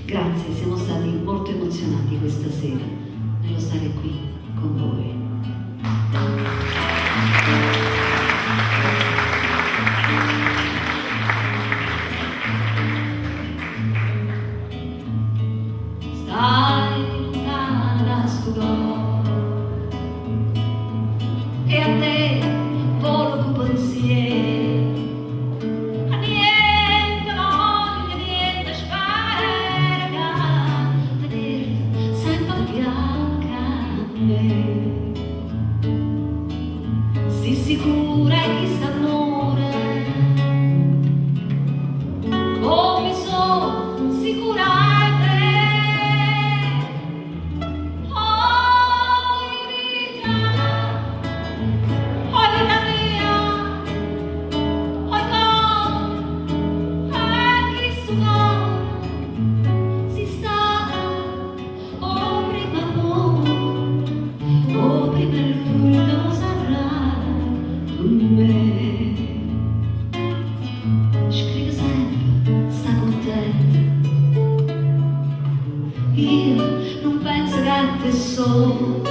Grazie, siamo stati molto emozionati questa sera nello stare qui con voi. Stai lontana da Stugò e a te volo con pensiero, a niente voglio, niente spera, vedere sempre bianca a me. Si sicura è chi s'amore, come sono sicura è te. Scrive sempre, sta contenta. Io non penso che a te solo